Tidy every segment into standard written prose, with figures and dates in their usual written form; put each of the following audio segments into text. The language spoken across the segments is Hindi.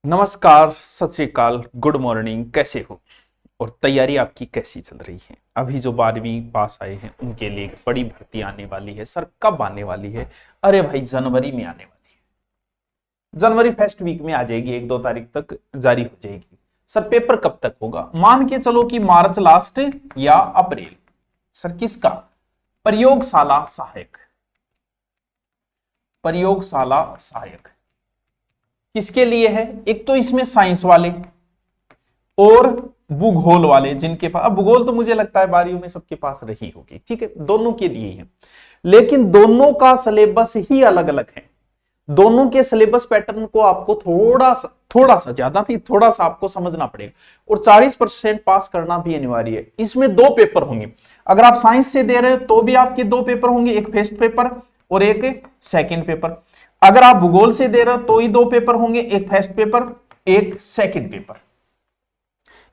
नमस्कार, सत श्री अकाल, गुड मॉर्निंग। कैसे हो और तैयारी आपकी कैसी चल रही है? अभी जो 12वीं पास आए हैं उनके लिए एक बड़ी भर्ती आने वाली है। सर कब आने वाली है? अरे भाई जनवरी में आने वाली है। जनवरी फर्स्ट वीक में आ जाएगी, 1-2 तारीख तक जारी हो जाएगी। सर पेपर कब तक होगा? मान के चलो कि मार्च लास्ट या अप्रैल। सर किसका? प्रयोगशाला सहायक। प्रयोगशाला सहायक किसके लिए है? एक तो इसमें साइंस वाले और भूगोल वाले, जिनके पास, अब भूगोल तो मुझे लगता है 12वीं में सबके पास रही होगी, ठीक है, दोनों के लिए है। लेकिन दोनों का सिलेबस ही अलग अलग है। दोनों के सिलेबस पैटर्न को आपको थोड़ा सा ज्यादा नहीं, थोड़ा सा आपको समझना पड़ेगा और 40% पास करना भी अनिवार्य है। इसमें 2 पेपर होंगे। अगर आप साइंस से दे रहे हो तो भी आपके 2 पेपर होंगे, एक फर्स्ट पेपर और एक सेकेंड पेपर। अगर आप भूगोल से दे रहे हो तो ही 2 पेपर होंगे, एक फर्स्ट पेपर एक सेकंड पेपर।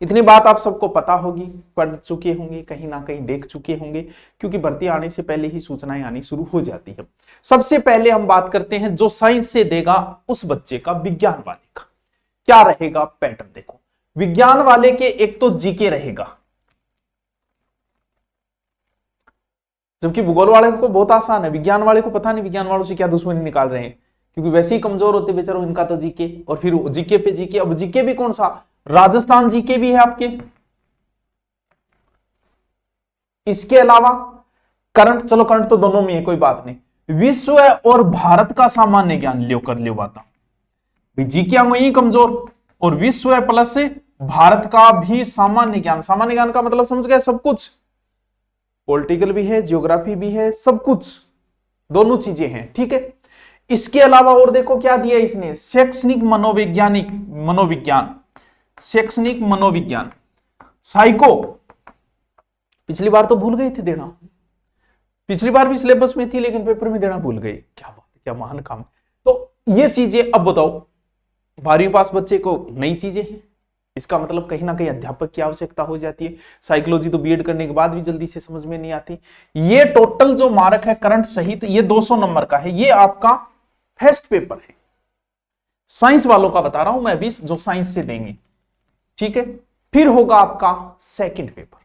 इतनी बात आप सबको पता होगी, पढ़ चुके होंगे, कहीं ना कहीं देख चुके होंगे, क्योंकि भर्ती आने से पहले ही सूचनाएं आनी शुरू हो जाती है। सबसे पहले हम बात करते हैं जो साइंस से देगा उस बच्चे का, विज्ञान वाले का क्या रहेगा पैटर्न। देखो, विज्ञान वाले के एक तो जीके रहेगा, जबकि भूगोल वाले को बहुत आसान है। विज्ञान वाले को पता नहीं विज्ञान वालों से क्या दुश्मनी निकाल रहे हैं, क्योंकि वैसे ही कमजोर होते बेचारों, इनका तो जीके और फिर जीके पे जीके। अब जीके भी कौन सा? राजस्थान जीके भी है आपके। इसके अलावा करंट, चलो करंट तो दोनों में है, कोई बात नहीं। विश्व और भारत का सामान्य ज्ञान लियो कर लियो बात। जीके वही कमजोर, और विश्व प्लस भारत का भी सामान्य ज्ञान। सामान्य ज्ञान का मतलब समझ गए, सब कुछ, पॉलिटिकल भी है, ज्योग्राफी भी है, सब कुछ, दोनों चीजें हैं, ठीक है। इसके अलावा और देखो क्या दिया इसने, शैक्षणिक मनोविज्ञान, शैक्षणिक मनोविज्ञान, साइको। पिछली बार तो भूल गए थे देना, पिछली बार भी सिलेबस में थी लेकिन पेपर में देना भूल गए। क्या बात है, क्या महान काम। तो ये चीजें अब बताओ, 12वीं पास बच्चे को नई चीजें हैं, इसका मतलब कहीं ना कहीं अध्यापक की आवश्यकता हो जाती है। साइकोलॉजी तो बीएड करने के बाद भी जल्दी से समझ में नहीं आती। ये टोटल जो मार्क है करंट सहित, ये 200 नंबर का है। ये आपका फर्स्ट पेपर है, साइंस वालों का बता रहा हूं मैं अभी, जो साइंस से देंगे, ठीक है। फिर होगा आपका सेकंड पेपर।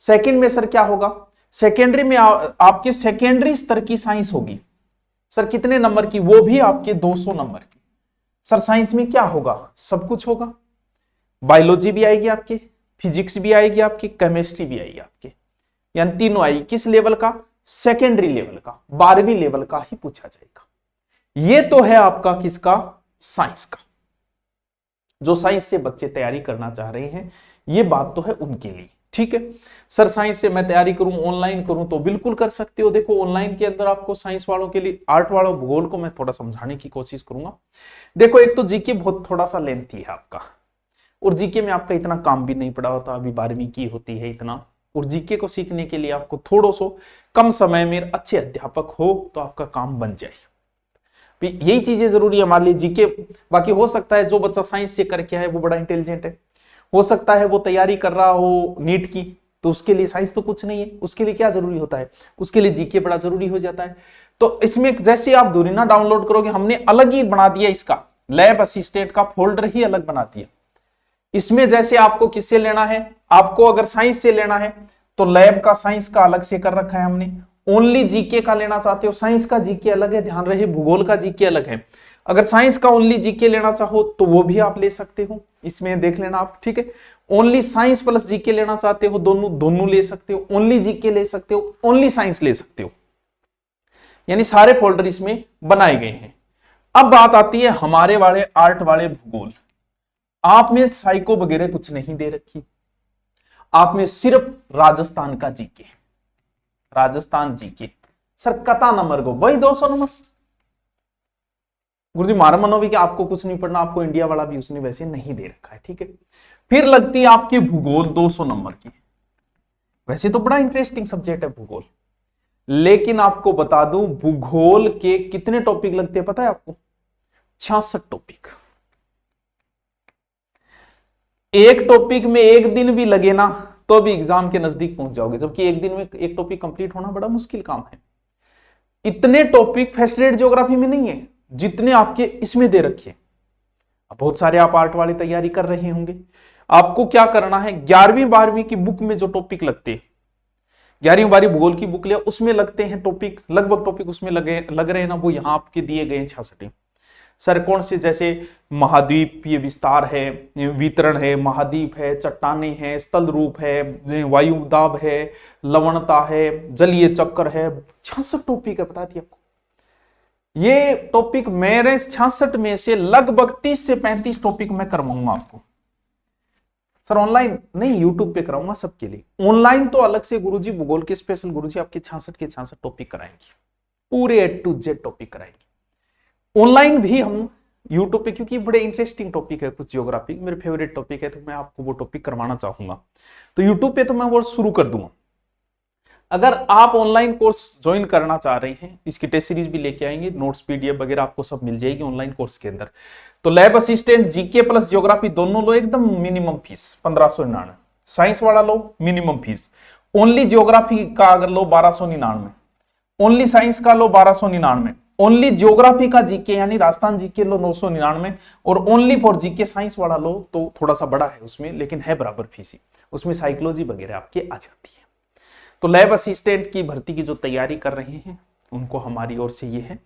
सेकंड में सर क्या होगा? सेकेंडरी में आपके सेकेंडरी स्तर की साइंस होगी। सर कितने नंबर की? वो भी आपके 200 नंबर की। सर साइंस में क्या होगा? सब कुछ होगा। बायोलॉजी भी आएगी आपके, फिजिक्स भी आएगी आपकी, केमिस्ट्री भी आएगी आपके, यानी तीनों आएगी। किस लेवल का? सेकेंडरी लेवल का, 12वीं लेवल का ही पूछा जाएगा। ये तो है आपका किसका? साइंस का। जो साइंस से बच्चे तैयारी करना चाह रहे हैं, ये बात तो है उनके लिए, ठीक है। सर साइंस से मैं तैयारी करूं, ऑनलाइन करूं, तो बिल्कुल कर सकते हो। देखो ऑनलाइन के अंदर आपको साइंस वालों के लिए, आर्ट वालों, भूगोल को मैं थोड़ा समझाने की कोशिश करूंगा। देखो एक तो जीके बहुत थोड़ा सा लेंथी है आपका, और जीके में आपका इतना काम भी नहीं पड़ा होता, अभी 12वीं की होती है इतना। और जीके को सीखने के लिए आपको थोड़ा सा कम समय में अच्छे अध्यापक हो तो आपका काम बन जाए। यही चीजें जरूरी है हमारे लिए, जीके। बाकी हो सकता है जो बच्चा साइंस से करके है वो बड़ा इंटेलिजेंट है, हो सकता है वो तैयारी कर रहा हो नीट की, तो उसके लिए साइंस तो कुछ नहीं है। उसके लिए क्या जरूरी होता है? उसके लिए जीके बड़ा जरूरी हो जाता है। तो इसमें जैसे आप दूरीना डाउनलोड करोगे, हमने अलग ही बना दिया इसका, लैब असिस्टेंट का फोल्डर ही अलग बना दिया। इसमें जैसे आपको किससे लेना है, आपको अगर साइंस से लेना है तो लैब का साइंस का अलग से कर रखा है हमने। ओनली जीके का लेना चाहते हो, साइंस का जीके अलग है, ध्यान रहे, भूगोल का जीके अलग है। अगर साइंस का ओनली जीके लेना चाहो तो वो भी आप ले सकते हो, इसमें देख लेना आप, ठीक है। ओनली साइंस प्लस जीके लेना चाहते हो, दोनों ले सकते हो। ओनली जीके ले सकते हो, ओनली साइंस ले सकते हो, यानी सारे फोल्डर इसमें बनाए गए हैं। अब बात आती है हमारे वाले आर्ट वाले भूगोल। आप में साइको वगैरह कुछ नहीं दे रखी, आप में सिर्फ राजस्थान का जीके, राजस्थान जीके। सर कता नंबर को वही 200 नंबर। गुरुजी मारा मनो भी कि आपको कुछ नहीं पढ़ना, आपको इंडिया वाला भी उसने वैसे नहीं दे रखा है, ठीक है। फिर लगती है आपकी भूगोल 200 नंबर की। वैसे तो बड़ा इंटरेस्टिंग सब्जेक्ट है भूगोल, लेकिन आपको बता दूं भूगोल के कितने टॉपिक लगते हैं पता है आपको? 66 टॉपिक। एक टॉपिक में एक दिन भी लगे ना तो भी एग्जाम के नजदीक पहुंच जाओगे, जबकि एक दिन में एक टॉपिक कंप्लीट होना बड़ा मुश्किल काम है। इतने टॉपिक फर्स्ट रेट ज्योग्राफी में नहीं है जितने आपके इसमें दे रखे। बहुत सारे आप आर्ट वाली तैयारी कर रहे होंगे। आपको क्या करना है, 11वीं 12वीं की बुक में जो टॉपिक लगते हैं, 11वीं 12वीं भूगोल की बुक लिया, उसमें लगते हैं टॉपिक, लगभग टॉपिक उसमें लग रहे हैं ना, वो यहां आपके दिए गए हैं 66। सर कौन से, जैसे महाद्वीपीय विस्तार है, वितरण है, महाद्वीप है, चट्टाने हैं, स्थल रूप है, वायु दाब है, लवणता है, जलीय चक्र है, 66 टॉपिक है, बता दिया आपको। ये टॉपिक मेरे 66 में से लगभग 30 से 35 टॉपिक मैं करवाऊंगा आपको। सर ऑनलाइन नहीं, यूट्यूब पे कराऊंगा सबके लिए। ऑनलाइन तो अलग से गुरुजी, भूगोल के स्पेशल गुरुजी आपके 66 के 66 टॉपिक कराएंगे, पूरे A to Z टॉपिक कराएंगे। ऑनलाइन भी हम यूट्यूब पे, क्योंकि बड़े इंटरेस्टिंग टॉपिक है, कुछ ज्योग्राफी मेरे फेवरेट टॉपिक है, तो मैं आपको वो टॉपिक करवाना चाहूंगा। तो यूट्यूब पे तो मैं वो शुरू कर दूंगा। अगर आप ऑनलाइन कोर्स ज्वाइन करना चाह रहे हैं, इसकी टेस्ट सीरीज भी लेके आएंगे, नोट्स PDF वगैरह आपको सब मिल जाएगी ऑनलाइन कोर्स के अंदर। तो lab assistant GK plus geography दोनों लो, एकदम मिनिमम फीस 1599। साइंस वाला लो मिनिमम फीस, ओनली ज्योग्राफी का अगर लो 1299, ओनली साइंस का लो 1299, ओनली ज्योग्राफी का जीके यानी राजस्थान जीके लो 999, और ओनली फॉर जीके साइंस वाला लो तो थोड़ा सा बड़ा है उसमें, लेकिन है बराबर फीस ही, उसमें साइकोलॉजी वगैरह आपके आ जाती है। तो लैब असिस्टेंट की भर्ती की जो तैयारी कर रहे हैं उनको हमारी ओर से ये है।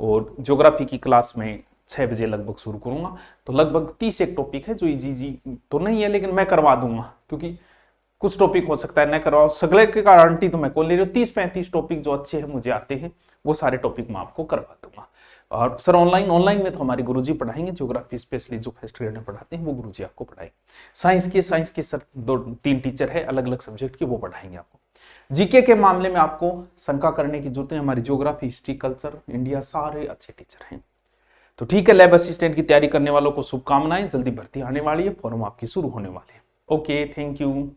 और ज्योग्राफी की क्लास में 6 बजे लगभग शुरू करूंगा, तो लगभग 30 एक टॉपिक है जो इजी तो नहीं है, लेकिन मैं करवा दूंगा, क्योंकि कुछ टॉपिक हो सकता है न करवाओ, सगले की गारंटी तो मैं कौन ले रही हूँ। 30-35 टॉपिक जो अच्छे हैं मुझे आते हैं, वो सारे टॉपिक मैं आपको करवा दूंगा। और सर ऑनलाइन में तो हमारे गुरुजी पढ़ाएंगे, ज्योग्राफी स्पेशली जो फर्स्ट ग्रेड में पढ़ाते हैं वो गुरुजी आपको पढ़ाएंगे। साइंस के सर 2-3 टीचर है अलग अलग सब्जेक्ट के, वो पढ़ाएंगे आपको। जीके के मामले में आपको शंका करने की जरूरत है, हमारी ज्योग्राफी, हिस्ट्री, कल्चर, इंडिया सारे अच्छे टीचर हैं। तो ठीक है, लैब असिस्टेंट की तैयारी करने वालों को शुभकामनाएं, जल्दी भर्ती आने वाली है, फॉर्म आपकी शुरू होने वाले हैं। Okay, thank you.